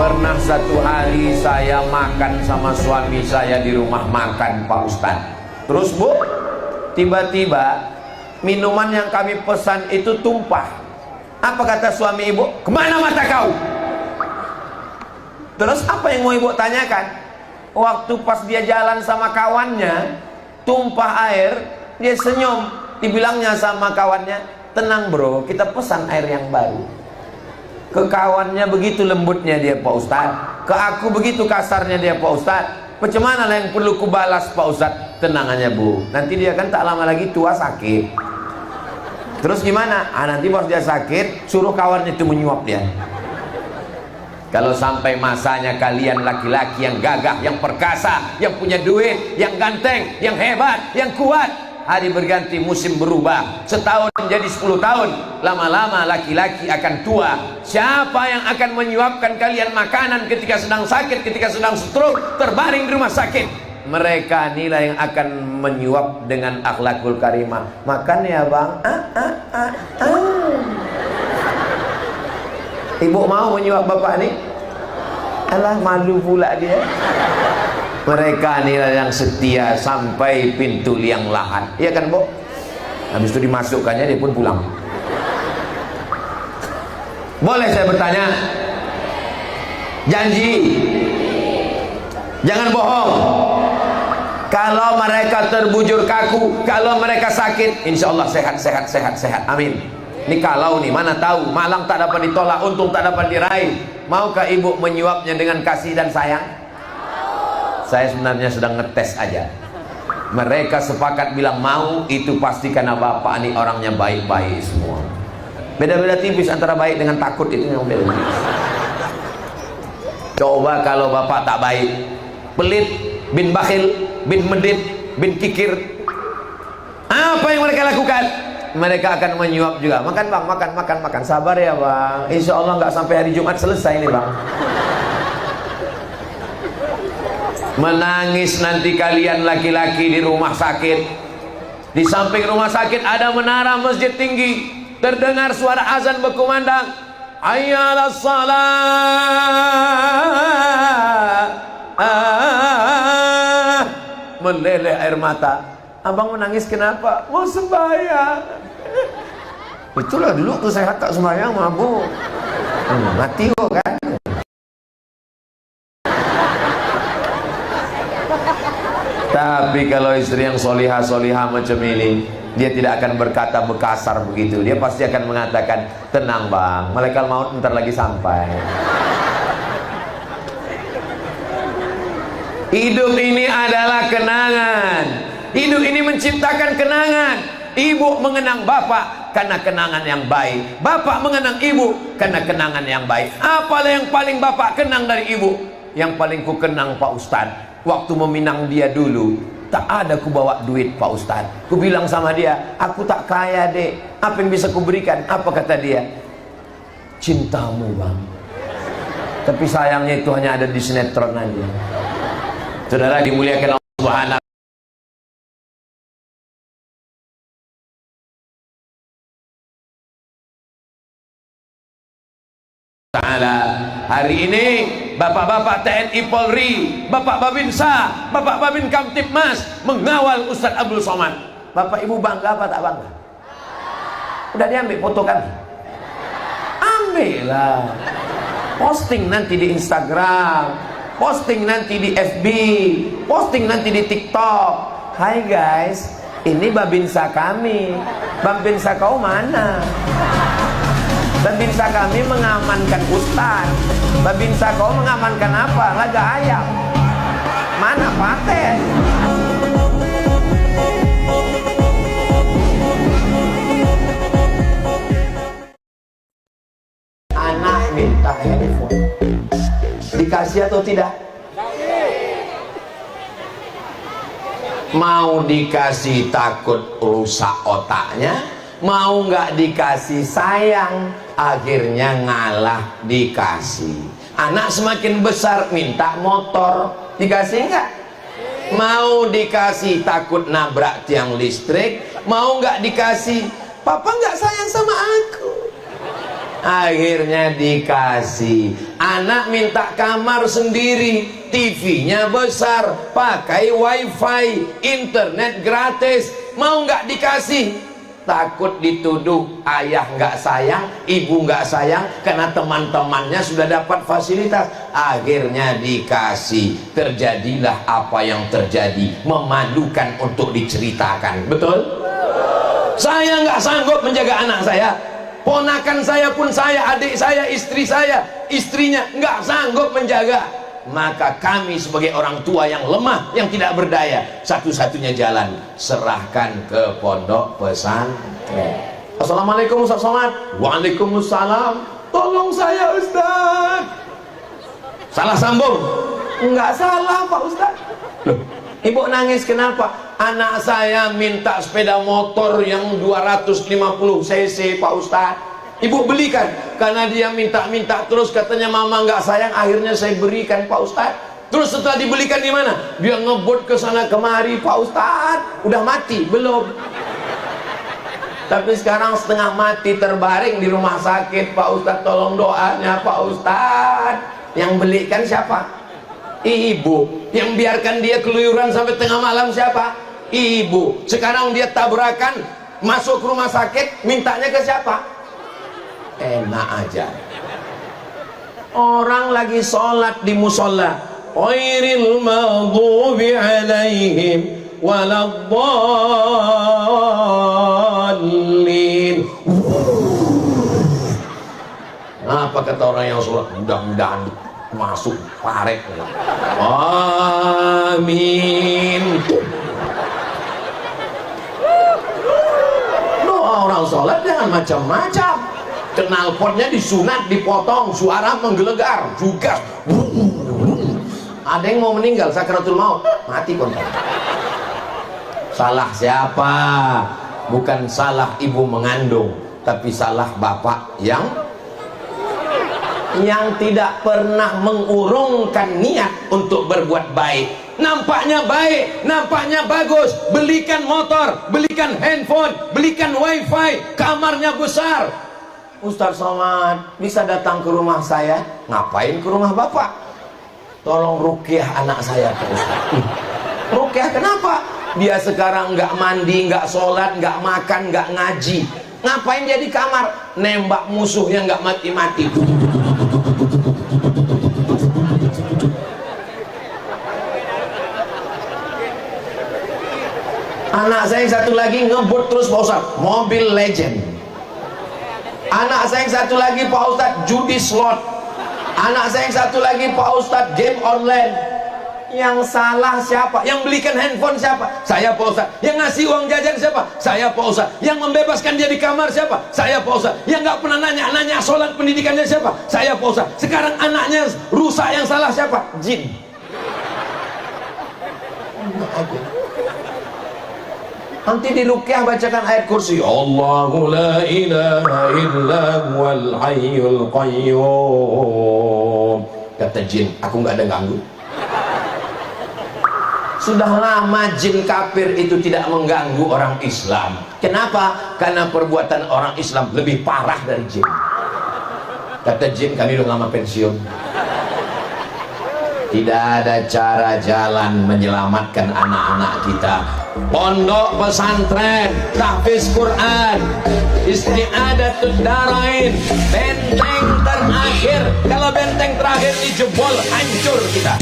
Pernah satu hari saya makan sama suami saya di rumah makan Pak Ustadz. Terus Bu, tiba-tiba minuman yang kami pesan itu tumpah. Apa kata suami ibu? Kemana mata kau? Terus apa yang mau ibu tanyakan? Waktu pas dia jalan sama kawannya, tumpah air, dia senyum. Dibilangnya sama kawannya, tenang bro, kita pesan air yang baru. Ke kawannya begitu lembutnya dia Pak Ustadz, ke aku begitu kasarnya dia Pak Ustadz. Bagaimana yang perlu kubalas Pak Ustadz? Tenang aja Bu, nanti dia kan tak lama lagi tua sakit. Terus gimana? Nanti pas dia sakit, suruh kawannya itu menyuap dia. Kalau sampai masanya kalian laki-laki yang gagah, yang perkasa, yang punya duit, yang ganteng, yang hebat, yang kuat, hari berganti musim berubah, setahun menjadi 10 tahun, lama-lama laki-laki akan tua. Siapa yang akan menyuapkan kalian makanan ketika sedang sakit, ketika sedang stroke, terbaring di rumah sakit? Mereka inilah yang akan menyuap dengan akhlakul karimah. Makan ya bang. Ibu mau menyuap bapak nih? Alah, malu pula dia. Mereka inilah yang setia sampai pintu liang lahat. Iya kan Bu? Habis itu dimasukkannya dia pun pulang. Boleh saya bertanya? Janji? Jangan bohong. Kalau mereka terbujur kaku, kalau mereka sakit, insya Allah sehat, sehat, sehat, sehat. Amin. Ini kalau nih, mana tahu malang tak dapat ditolak, untung tak dapat diraih. Maukah ibu menyuapnya dengan kasih dan sayang? Saya sebenarnya sedang ngetes aja. Mereka sepakat bilang mau, itu pasti karena bapak ini orangnya baik-baik semua. Beda-beda tipis antara baik dengan takut, itu yang beda tipis. Coba kalau bapak tak baik, pelit, bin bakhil, bin medit, bin kikir, apa yang mereka lakukan? Mereka akan menyuap juga. Makan bang, makan, makan, makan. Sabar ya bang, insya Allah nggak sampai hari Jumat selesai ini bang. Menangis nanti kalian laki-laki di rumah sakit. Di samping rumah sakit ada menara masjid tinggi, terdengar suara azan berkumandang, hayyalas salat. Meleleh air mata. Abang menangis kenapa? Mau sembahyang. Itulah dulu tuh saya tak sembahyang mabuk. Mati kok kan. Tapi kalau istri yang solihah macam ini, dia tidak akan berkata bekasar begitu. Dia pasti akan mengatakan, tenang bang, malaikat maut bentar lagi sampai. Hidup ini adalah kenangan. Hidup ini menciptakan kenangan. Ibu mengenang bapak karena kenangan yang baik. Bapak mengenang ibu karena kenangan yang baik. Apalah yang paling bapak kenang dari ibu? Yang paling ku kenang Pak Ustadz, waktu meminang dia dulu, tak ada ku bawa duit Pak Ustadz. Ku bilang sama dia, aku tak kaya dek, apa yang bisa ku berikan? Apa kata dia? Cintamu bang. Tapi sayangnya itu hanya ada di sinetron aja. Saudara dimuliakan Allah Subhanahu Ta'ala. Hari ini bapak-bapak TNI Polri, bapak Babinsa, bapak Babin Kamtipmas mengawal Ustadz Abdul Somad. Bapak ibu bangga apa tak bangga? Udah diambil foto kami? Ambillah. Posting nanti di Instagram, posting nanti di FB, posting nanti di TikTok. Hai guys, ini Babinsa kami. Babinsa kau mana? Babinsa kami mengamankan Ustaz. Babinsa kau mengamankan apa? Laga ayam. Mana paten? Anak minta handphone, dikasih atau tidak? Mau dikasih takut rusak otaknya, mau nggak dikasih sayang, akhirnya ngalah dikasih. Anak semakin besar minta motor, dikasih nggak? Mau dikasih takut nabrak tiang listrik, mau nggak dikasih, papa nggak sayang sama aku. Akhirnya dikasih. Anak minta kamar sendiri, TV-nya besar, pakai wifi, internet gratis. Mau nggak dikasih? Takut dituduh ayah nggak sayang, ibu nggak sayang, karena teman-temannya sudah dapat fasilitas. Akhirnya dikasih. Terjadilah apa yang terjadi, memalukan untuk diceritakan. Betul? Saya nggak sanggup menjaga anak saya. Ponakan saya pun saya, adik saya, istri saya, istrinya nggak sanggup menjaga. Maka kami sebagai orang tua yang lemah, yang tidak berdaya, satu-satunya jalan, serahkan ke pondok pesantren. Assalamualaikum Ustaz Somad. Waalaikumsalam. Tolong saya Ustaz. Salah sambung? Enggak salah Pak Ustaz. Loh, ibu nangis kenapa? Anak saya minta sepeda motor yang 250 cc Pak Ustaz. Ibu belikan karena dia minta-minta terus, katanya mama nggak sayang, akhirnya saya berikan Pak Ustaz. Terus setelah dibelikan di mana? Dia ngebut ke sana kemari Pak Ustaz. Udah mati belum? Tapi sekarang setengah mati terbaring di rumah sakit Pak Ustaz. Tolong doanya Pak Ustaz. Yang belikan siapa? Ibu. Yang biarkan dia keluyuran sampai tengah malam siapa? Ibu. Sekarang dia tabrakan masuk ke rumah sakit, mintanya ke siapa? Enak aja. Orang lagi sholat di musola, ghairil maghdubi alaihim waladdallin. Apa kata orang yang sholat? Mudah-mudahan masuk paret. Amin. Doa orang sholat jangan macam-macam. Knalpotnya disunat, dipotong, suara menggelegar juga. Ada yang mau meninggal sakaratul maut, mati kontak. Salah siapa? Bukan salah ibu mengandung, tapi salah bapak yang tidak pernah mengurungkan niat untuk berbuat baik. Nampaknya baik, nampaknya bagus, belikan motor, belikan handphone, belikan wifi, kamarnya besar. Ustaz Somad bisa datang ke rumah saya? Ngapain ke rumah bapak? Tolong ruqyah anak saya Pak Ustaz. Ruqyah kenapa? Dia sekarang nggak mandi, nggak sholat, nggak makan, nggak ngaji. Ngapain dia di kamar? Nembak musuh yang nggak mati-mati. Anak saya yang satu lagi ngebut terus Pak Ustaz, Mobile Legend. Anak saya yang satu lagi Pak Ustaz, judi slot. Anak saya yang satu lagi Pak Ustaz, game online. Yang salah siapa? Yang belikan handphone siapa? Saya Pak Ustaz. Yang ngasih uang jajan siapa? Saya Pak Ustaz. Yang membebaskan dia di kamar siapa? Saya Pak Ustaz. Yang nggak pernah nanya sholat pendidikannya siapa? Saya Pak Ustaz. Sekarang anaknya rusak, yang salah siapa? Jin. Nanti di ruqyah bacakan ayat kursi, Allahu la ilaha illa huwal hayyul qayyum. Kata jin, aku nggak ada ganggu. Sudah lama jin kafir itu tidak mengganggu orang Islam. Kenapa? Karena perbuatan orang Islam lebih parah dari jin. Kata jin, kami udah lama pensiun. Tidak ada cara jalan menyelamatkan anak-anak kita. Pondok pesantren, tahfiz Quran, isti'adatud darain, benteng terakhir. Kalau benteng terakhir dijebol, hancur kita.